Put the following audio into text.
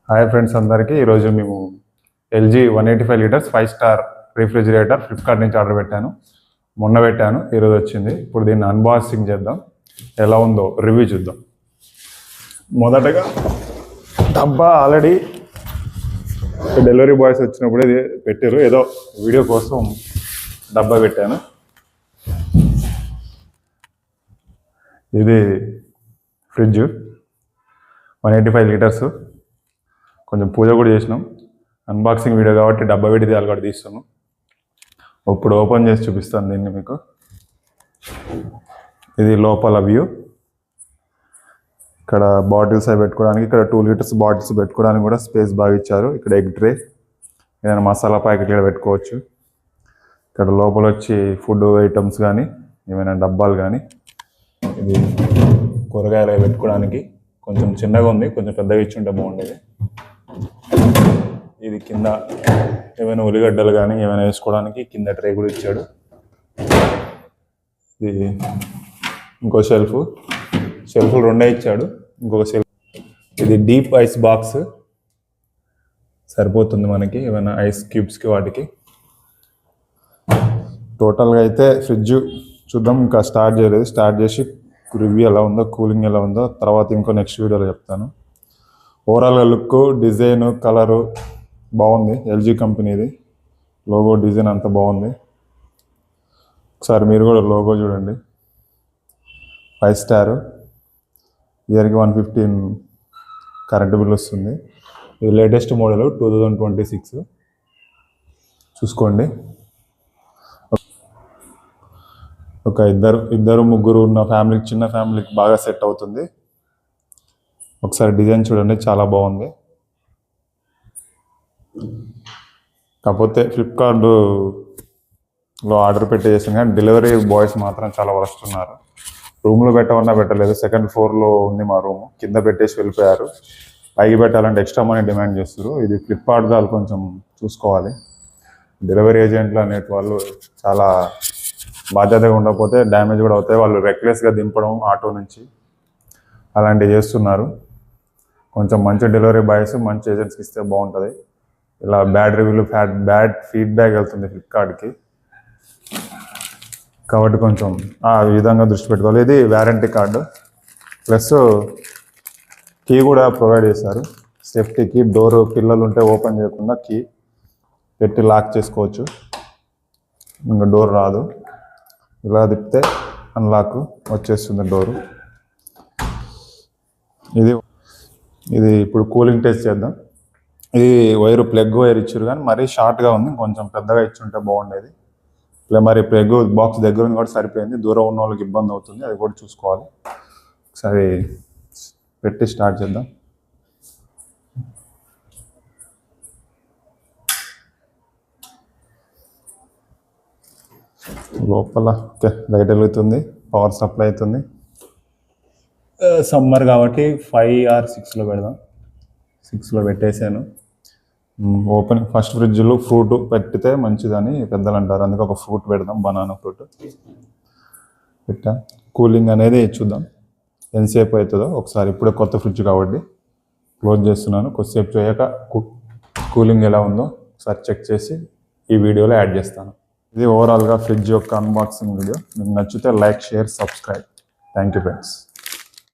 Hi friends అందరికీ ఈరోజు మేము LG 185 litres 5 star refrigerator Flipkart నుంచి ఆర్డర్ పెట్టాను. మొన్న పెట్టాను, ఈరోజు వచ్చింది. ఇప్పుడు దీన్ని అన్బాక్సింగ్ చేద్దాం, ఎలా ఉందో రివ్యూ చూద్దాం. మొదటగా డబ్బా ఆల్రెడీ డెలివరీ బాయ్స్ వచ్చినప్పుడు ఇది పెట్టారు, ఏదో వీడియో కోసం డబ్బా పెట్టాను. ఇది ఫ్రిడ్జ్ 185 లీటర్స్. కొంచెం పూజ కూడా చేసినాం. అన్బాక్సింగ్ వీడియో కాబట్టి డబ్బా పెట్టి తీయాలి కూడా తీస్తాను. ఇప్పుడు ఓపెన్ చేసి చూపిస్తాను దీన్ని మీకు. ఇది లోపల వ్యూ. ఇక్కడ బాటిల్స్ అవి పెట్టుకోవడానికి, ఇక్కడ 2 లీటర్స్ బాటిల్స్ పెట్టుకోవడానికి కూడా స్పేస్ బాగా ఇచ్చారు. ఇక్కడ ఎగ్ ట్రే, ఏదైనా మసాలా ప్యాకెట్ ఇక్కడ పెట్టుకోవచ్చు. ఇక్కడ లోపల వచ్చి ఫుడ్ ఐటమ్స్ కానీ ఏమైనా డబ్బాలు కానీ, ఇది కూరగాయలు పెట్టుకోవడానికి కొంచెం చిన్నగా ఉంది, కొంచెం పెద్దగా ఇచ్చి ఉంటే బాగుండేది. ఇది కింద ఏమైనా ఉల్లిగడ్డలు కానీ ఏమైనా వేసుకోవడానికి కింద ట్రే కూడా ఇచ్చాడు. ఇది ఇంకో షెల్ఫ్లు రెండే ఇచ్చాడు. ఇంకొక షెల్ఫ్, ఇది డీప్ ఐస్ బాక్స్ సరిపోతుంది మనకి ఏమైనా ఐస్ క్యూబ్స్కి వాటికి. టోటల్గా అయితే ఫ్రిడ్జ్ చూద్దాం, ఇంకా స్టార్ట్ చేయలేదు. స్టార్ట్ చేసి రివ్యూ ఎలా ఉందో, కూలింగ్ ఎలా ఉందో తర్వాత ఇంకో నెక్స్ట్ వీడియోలో చెప్తాను. ఓవరాల్గా లుక్, డిజైన్, కలరు బాగుంది. ఎల్జీ కంపెనీది లోగో డిజైన్ అంతా బాగుంది. ఒకసారి మీరు కూడా లోగో చూడండి. 5 స్టార్, ఇయర్కి 115 కరెంటు బిల్ వస్తుంది. ఇది లేటెస్ట్ మోడల్ 2026 చూసుకోండి. ఒక ఇద్దరు ముగ్గురు ఉన్న ఫ్యామిలీకి, చిన్న ఫ్యామిలీకి బాగా సెట్ అవుతుంది. ఒకసారి డిజైన్ చూడండి, చాలా బాగుంది. కాకపోతే ఫ్లిప్కార్ట్లో ఆర్డర్ పెట్టేసాను కానీ డెలివరీ బాయ్స్ మాత్రం చాలా వరస్ట్ ఉన్నారు. రూమ్లో పెట్టమన్నా పెట్టలేదు. 2nd ఫ్లోర్లో ఉంది మా రూమ్, కింద పెట్టేసి వెళ్ళిపోయారు. పైకి పెట్టాలంటే ఎక్స్ట్రా మనీ డిమాండ్ చేస్తారు. ఇది ఫ్లిప్కార్ట్ వాళ్ళు కొంచెం చూసుకోవాలి. డెలివరీ ఏజెంట్లు అనే వాళ్ళు చాలా బాధ్యతగా ఉండకపోతే డ్యామేజ్ కూడా అవుతాయి. వాళ్ళు రెక్లెస్గా దింపడం ఆటో నుంచి అలాంటివి చేస్తున్నారు. కొంచెం మంచి డెలివరీ బాయ్స్, మంచి ఏజెంట్స్కి ఇస్తే బాగుంటుంది. ఇలా బ్యాడ్ రివ్యూలు, బ్యాడ్ ఫీడ్బ్యాక్ వెళ్తుంది ఫ్లిప్కార్ట్కి. కాబట్టి కొంచెం ఆ విధంగా దృష్టి పెట్టుకోవాలి. ఇది వారంటీ కార్డు ప్లస్ కీ కూడా ప్రొవైడ్ చేశారు. సేఫ్టీకి డోరు పిల్లలు ఉంటే ఓపెన్ చేయకుండా కీ పెట్టి లాక్ చేసుకోవచ్చు. ఇంకా డోర్ రాదు. ఇలా తిప్పితే అన్లాక్ వచ్చేస్తుంది డోరు. ఇది ఇప్పుడు కూలింగ్ టెస్ట్ చేద్దాం. ఇది ప్లగ్ వైర్ ఇచ్చారు కానీ మరీ షార్ట్గా ఉంది, కొంచెం పెద్దగా ఇచ్చి ఉంటే బాగుండేది. మరి ప్లగ్ బాక్స్ దగ్గర ఉంది కూడా సరిపోయింది. దూరం ఉన్న వాళ్ళకి ఇబ్బంది అవుతుంది, అది కూడా చూసుకోవాలి. ఒకసారి పెట్టి స్టార్ట్ చేద్దాం. లోపల ఓకే, లైట్ వెలుగుతుంది, పవర్ సప్లై అవుతుంది. సమ్మర్ కాబట్టి 5 or 6లో పెడదాం. 6లో పెట్టేసాను. ఓపెన్ ఫస్ట్ ఫ్రిడ్జ్లో ఫ్రూట్ పెట్టితే మంచిదని పెద్దలు అంటారు, అందుకే ఒక ఫ్రూట్ పెడదాం, బనానా ఫ్రూట్ పెట్టా. కూలింగ్ అనేది చూద్దాం ఎంతసేపు అవుతుందో ఒకసారి. ఇప్పుడే కొత్త ఫ్రిడ్జ్ కాబట్టి క్లోజ్ చేస్తున్నాను. కొద్దిసేపు చేయక కూలింగ్ ఎలా ఉందో ఒకసారి చెక్ చేసి ఈ వీడియోలో యాడ్ చేస్తాను. ఇది ఓవరాల్గా ఫ్రిడ్జ్ యొక్క అన్బాక్సింగ్ వీడియో. మీకు నచ్చితే like, share, subscribe. Thank you friends.